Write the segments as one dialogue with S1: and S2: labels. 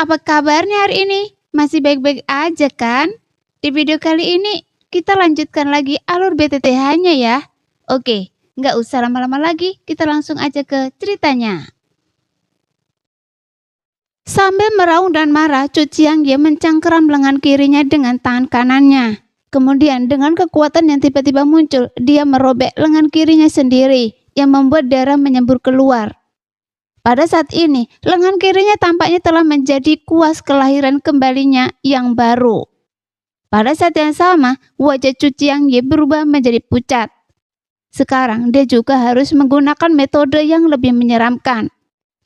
S1: apa kabarnya hari ini? Masih baik-baik aja kan? Di video kali ini, kita lanjutkan lagi alur BTTH-nya ya. Oke, nggak usah lama-lama lagi, kita langsung aja ke ceritanya. Sambil meraung dan marah, Cu Ciangye mencengkeram lengan kirinya dengan tangan kanannya. Kemudian dengan kekuatan yang tiba-tiba muncul, dia merobek lengan kirinya sendiri yang membuat darah menyembur keluar. Pada saat ini, lengan kirinya tampaknya telah menjadi kuas kelahiran kembalinya yang baru. Pada saat yang sama, wajah Cu Ciangye berubah menjadi pucat. Sekarang dia juga harus menggunakan metode yang lebih menyeramkan.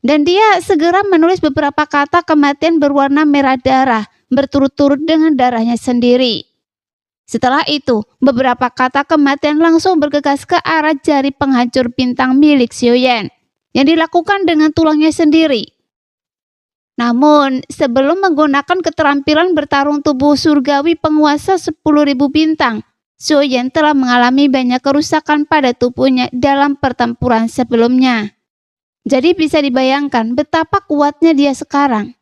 S1: Dan dia segera menulis beberapa kata kematian berwarna merah darah, berturut-turut dengan darahnya sendiri. Setelah itu, beberapa kata kematian langsung bergegas ke arah jari penghancur bintang milik Xiaoyan, yang dilakukan dengan tulangnya sendiri. Namun, sebelum menggunakan keterampilan bertarung tubuh surgawi penguasa 10.000 bintang, Xiaoyan telah mengalami banyak kerusakan pada tubuhnya dalam pertempuran sebelumnya. Jadi bisa dibayangkan betapa kuatnya dia sekarang.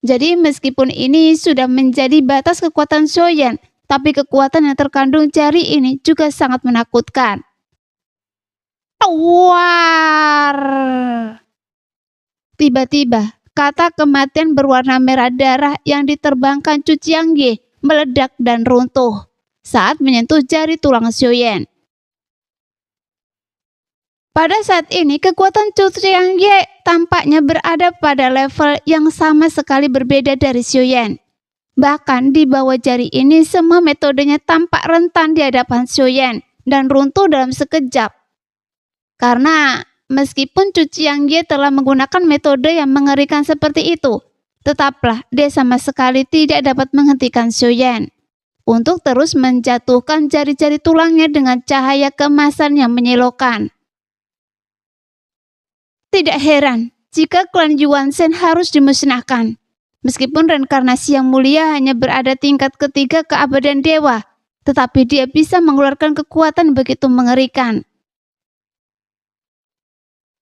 S1: Jadi meskipun ini sudah menjadi batas kekuatan Xiaoyan, tapi kekuatan yang terkandung jari ini juga sangat menakutkan. War! Tiba-tiba, kata kematian berwarna merah darah yang diterbangkan Cu Ciangye meledak dan runtuh saat menyentuh jari tulang Xiaoyan. Pada saat ini, kekuatan Cu Ciangye tampaknya berada pada level yang sama sekali berbeda dari Xiaoyan. Bahkan di bawah jari ini, semua metodenya tampak rentan di hadapan Xiaoyan dan runtuh dalam sekejap. Karena meskipun Cu Ciangye telah menggunakan metode yang mengerikan seperti itu, tetaplah dia sama sekali tidak dapat menghentikan Xiaoyan untuk terus menjatuhkan jari-jari tulangnya dengan cahaya keemasan yang menyilaukan. Tidak heran jika klan Yuan Shen harus dimusnahkan. Meskipun reinkarnasi yang mulia hanya berada tingkat ketiga keabadian dewa, tetapi dia bisa mengeluarkan kekuatan begitu mengerikan.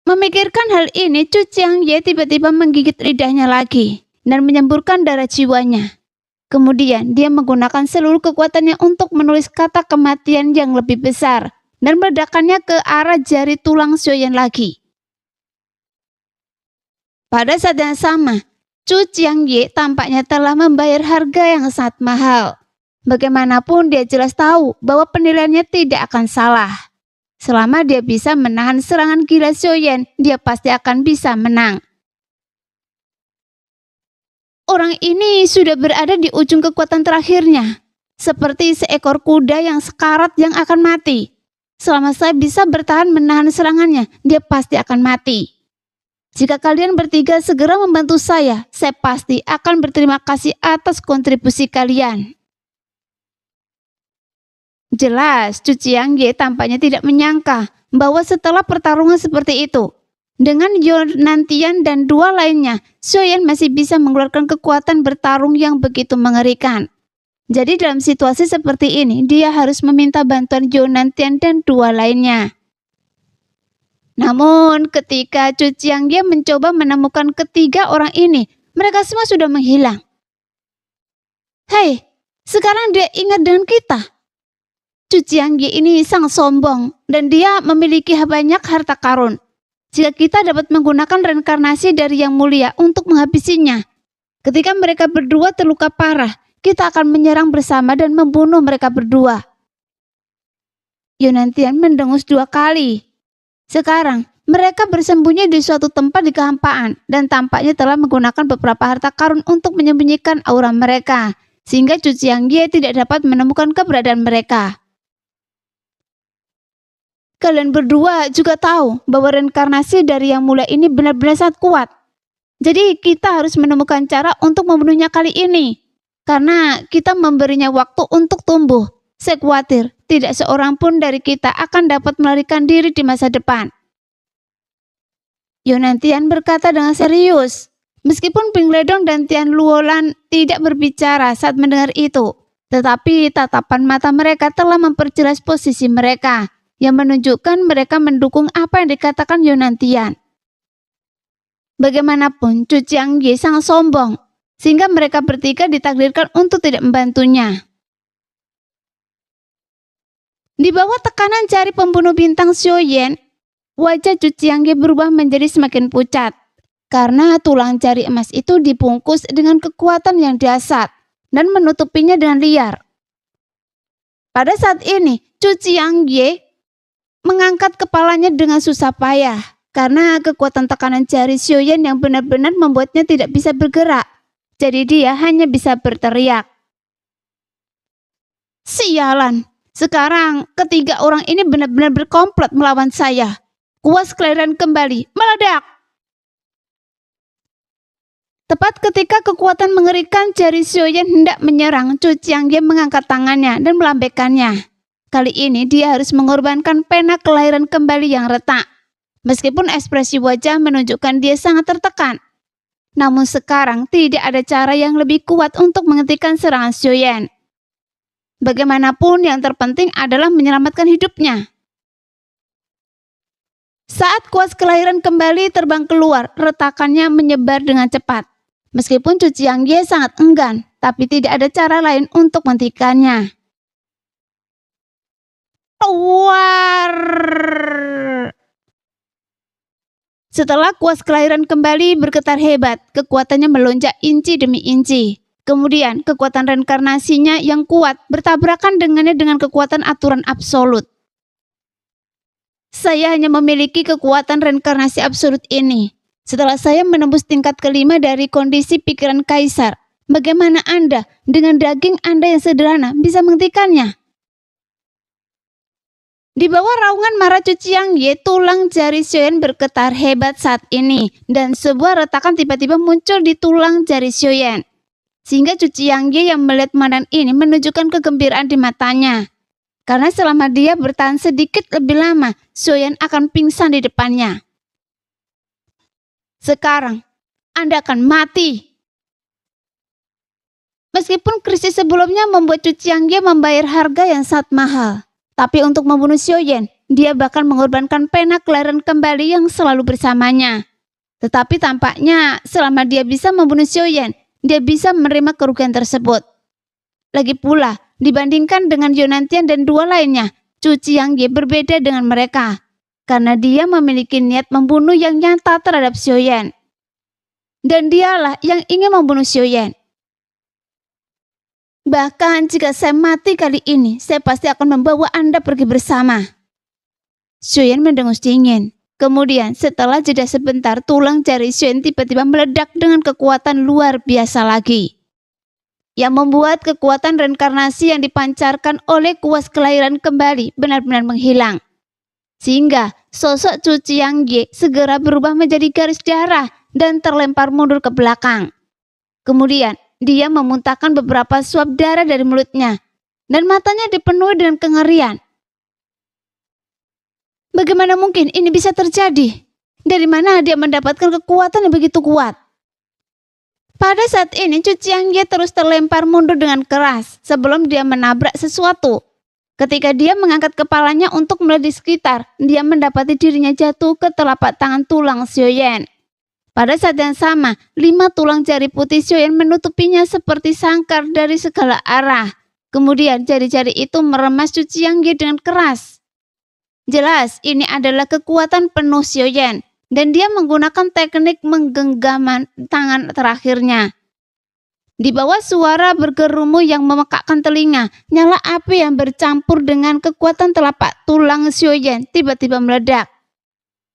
S1: Memikirkan hal ini, Cu Ciangye tiba-tiba menggigit lidahnya lagi dan menyemburkan darah jiwanya. Kemudian dia menggunakan seluruh kekuatannya untuk menulis kata kematian yang lebih besar dan meledakannya ke arah jari tulang Xiaoyan lagi. Pada saat yang sama, Cu Ciangye tampaknya telah membayar harga yang sangat mahal. Bagaimanapun dia jelas tahu bahwa penilaiannya tidak akan salah. Selama dia bisa menahan serangan gila Xiaoyan, dia pasti akan bisa menang. Orang ini sudah berada di ujung kekuatan terakhirnya, seperti seekor kuda yang sekarat yang akan mati. Selama saya bisa bertahan menahan serangannya, dia pasti akan mati. Jika kalian bertiga segera membantu saya pasti akan berterima kasih atas kontribusi kalian. Jelas, Cu Ciangye tampaknya tidak menyangka bahwa setelah pertarungan seperti itu, dengan Yonantian dan dua lainnya, Xiaoyan masih bisa mengeluarkan kekuatan bertarung yang begitu mengerikan. Jadi dalam situasi seperti ini, dia harus meminta bantuan Yonantian dan dua lainnya. Namun ketika Cu Ciangye mencoba menemukan ketiga orang ini, mereka semua sudah menghilang. Hei, sekarang dia ingat dengan kita. Cu Ciangye ini sangat sombong dan dia memiliki banyak harta karun. Jika kita dapat menggunakan reinkarnasi dari Yang Mulia untuk menghabisinya, ketika mereka berdua terluka parah, kita akan menyerang bersama dan membunuh mereka berdua. Yonantian mendengus 2 kali. Sekarang, mereka bersembunyi di suatu tempat di kehampaan dan tampaknya telah menggunakan beberapa harta karun untuk menyembunyikan aura mereka, sehingga Cu Ciangye tidak dapat menemukan keberadaan mereka. Kalian berdua juga tahu bahwa reinkarnasi dari Yang Mulia ini benar-benar sangat kuat. Jadi kita harus menemukan cara untuk membunuhnya kali ini. Karena kita memberinya waktu untuk tumbuh. Saya khawatir tidak seorang pun dari kita akan dapat melarikan diri di masa depan. Yonantian berkata dengan serius. Meskipun Ping Ledong dan Tian Luolan tidak berbicara saat mendengar itu, tetapi tatapan mata mereka telah memperjelas posisi mereka, yang menunjukkan mereka mendukung apa yang dikatakan Yonantian. Bagaimanapun, Chu Jiangye sangat sombong, sehingga mereka bertiga ditakdirkan untuk tidak membantunya. Di bawah tekanan jari pembunuh bintang Xiaoyan, wajah Chu Jiangye berubah menjadi semakin pucat, karena tulang jari emas itu dibungkus dengan kekuatan yang dahsyat dan menutupinya dengan liar. Pada saat ini, Chu Jiangye mengangkat kepalanya dengan susah payah, karena kekuatan tekanan jari Xiaoyan yang benar-benar membuatnya tidak bisa bergerak. Jadi dia hanya bisa berteriak. Sialan, sekarang ketiga orang ini benar-benar berkomplot melawan saya. Kuas kelahiran kembali, meledak. Tepat ketika kekuatan mengerikan jari Xiaoyan hendak menyerang, Chu Jiangye mengangkat tangannya dan melambaikannya. Kali ini dia harus mengorbankan pena kelahiran kembali yang retak. Meskipun ekspresi wajah menunjukkan dia sangat tertekan. Namun sekarang tidak ada cara yang lebih kuat untuk menghentikan serangan Xiaoyan. Bagaimanapun yang terpenting adalah menyelamatkan hidupnya. Saat kuas kelahiran kembali terbang keluar, retakannya menyebar dengan cepat. Meskipun Chu Jiangye sangat enggan, tapi tidak ada cara lain untuk menghentikannya. War! Setelah kuas kelahiran kembali bergetar hebat, kekuatannya melonjak inci demi inci. Kemudian kekuatan reinkarnasinya yang kuat bertabrakan dengannya dengan kekuatan aturan absolut. Saya hanya memiliki kekuatan reinkarnasi absolut ini. Setelah saya menembus tingkat kelima dari kondisi pikiran kaisar, bagaimana Anda dengan daging Anda yang sederhana bisa menghentikannya? Di bawah raungan marah Chu Jiangye, tulang jari Xiaoyan bergetar hebat saat ini, dan sebuah retakan tiba-tiba muncul di tulang jari Xiaoyan. Sehingga Chu Jiangye yang melihat pemandangan ini menunjukkan kegembiraan di matanya. Karena selama dia bertahan sedikit lebih lama, Xiaoyan akan pingsan di depannya. Sekarang, Anda akan mati. Meskipun krisis sebelumnya membuat Chu Jiangye membayar harga yang sangat mahal. Tapi untuk membunuh Xiaoyan, dia bahkan mengorbankan pena kelahiran kembali yang selalu bersamanya. Tetapi tampaknya selama dia bisa membunuh Xiaoyan, dia bisa menerima kerugian tersebut. Lagi pula, dibandingkan dengan Yonantian dan dua lainnya, Chu Jiangye berbeda dengan mereka. Karena dia memiliki niat membunuh yang nyata terhadap Xiaoyan. Dan dialah yang ingin membunuh Xiaoyan. Bahkan jika saya mati kali ini, saya pasti akan membawa Anda pergi bersama. Xiaoyan mendengus dingin. Kemudian setelah jeda sebentar, tulang jari Xiaoyan tiba-tiba meledak dengan kekuatan luar biasa lagi. Yang membuat kekuatan reinkarnasi yang dipancarkan oleh kuas kelahiran kembali benar-benar menghilang. Sehingga sosok Chu Jiangye segera berubah menjadi garis darah dan terlempar mundur ke belakang. Kemudian dia memuntahkan beberapa suap darah dari mulutnya, dan matanya dipenuhi dengan kengerian. Bagaimana mungkin ini bisa terjadi? Dari mana dia mendapatkan kekuatan yang begitu kuat? Pada saat ini, Chu Jiangye terus terlempar mundur dengan keras sebelum dia menabrak sesuatu. Ketika dia mengangkat kepalanya untuk melihat di sekitar, dia mendapati dirinya jatuh ke telapak tangan tulang Xiaoyan. Pada saat yang sama, 5 tulang jari putih Xiaoyan menutupinya seperti sangkar dari segala arah. Kemudian jari-jari itu meremas Chu Jiangye dengan keras. Jelas, ini adalah kekuatan penuh Xiaoyan, dan dia menggunakan teknik menggenggaman tangan terakhirnya. Di bawah suara bergerumu yang memekakkan telinga, nyala api yang bercampur dengan kekuatan telapak tulang Xiaoyan tiba-tiba meledak.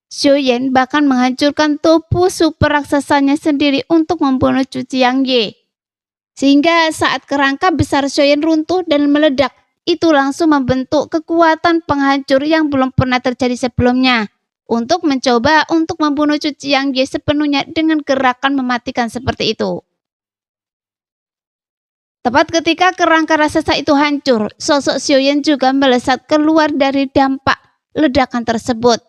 S1: Xiaoyan bahkan menghancurkan tubuh super raksasanya sendiri untuk membunuh Chu Jiangye. Sehingga saat kerangka besar Xiaoyan runtuh dan meledak, itu langsung membentuk kekuatan penghancur yang belum pernah terjadi sebelumnya. Untuk mencoba untuk membunuh Chu Jiangye sepenuhnya dengan gerakan mematikan seperti itu. Tepat ketika kerangka raksasa itu hancur, sosok Xiaoyan juga melesat keluar dari dampak ledakan tersebut.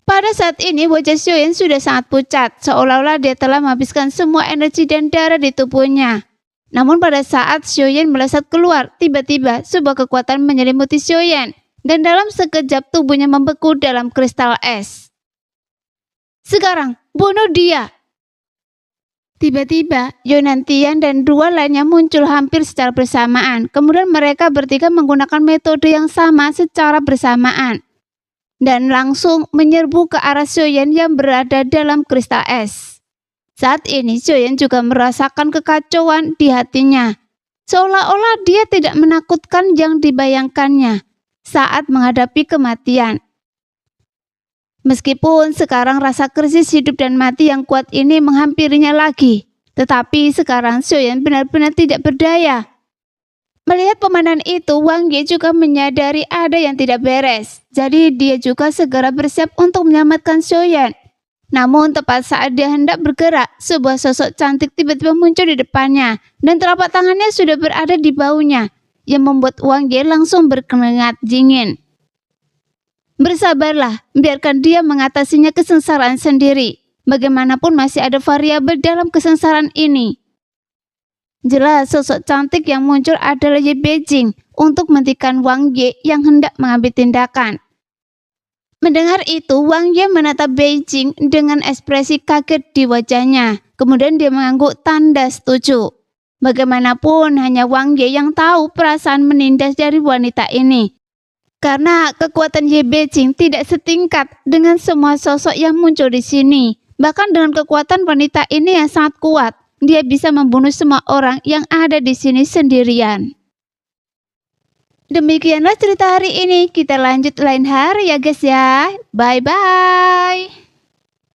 S1: Pada saat ini wajah Xiaoyan sudah sangat pucat, seolah-olah dia telah menghabiskan semua energi dan darah di tubuhnya. Namun pada saat Xiaoyan melesat keluar, tiba-tiba sebuah kekuatan menyelimuti Xiaoyan, dan dalam sekejap tubuhnya membeku dalam kristal es. Sekarang, bunuh dia!" Tiba-tiba, Yonantian dan dua lainnya muncul hampir secara bersamaan. Kemudian mereka bertiga menggunakan metode yang sama secara bersamaan dan langsung menyerbu ke arah Xiaoyan yang berada dalam kristal es. Saat ini Xiaoyan juga merasakan kekacauan di hatinya, seolah-olah dia tidak menakutkan yang dibayangkannya saat menghadapi kematian. Meskipun sekarang rasa krisis hidup dan mati yang kuat ini menghampirinya lagi, tetapi sekarang Xiaoyan benar-benar tidak berdaya. Melihat pemandangan itu, Wang Ye juga menyadari ada yang tidak beres. Jadi dia juga segera bersiap untuk menyelamatkan Xiaoyan. Namun tepat saat dia hendak bergerak, sebuah sosok cantik tiba-tiba muncul di depannya dan telapak tangannya sudah berada di bahunya, yang membuat Wang Ye langsung berkeringat dingin. Bersabarlah, biarkan dia mengatasinya kesengsaraan sendiri. Bagaimanapun masih ada variabel dalam kesengsaraan ini. Jelas sosok cantik yang muncul adalah Ye Beijing untuk menghentikan Wang Ye yang hendak mengambil tindakan. Mendengar itu, Wang Ye menatap Beijing dengan ekspresi kaget di wajahnya. Kemudian dia mengangguk tanda setuju. Bagaimanapun hanya Wang Ye yang tahu perasaan menindas dari wanita ini. Karena kekuatan Ye Beijing tidak setingkat dengan semua sosok yang muncul di sini. Bahkan dengan kekuatan wanita ini yang sangat kuat, dia bisa membunuh semua orang yang ada di sini sendirian. Demikianlah cerita hari ini. Kita lanjut lain hari ya guys ya. Bye-bye.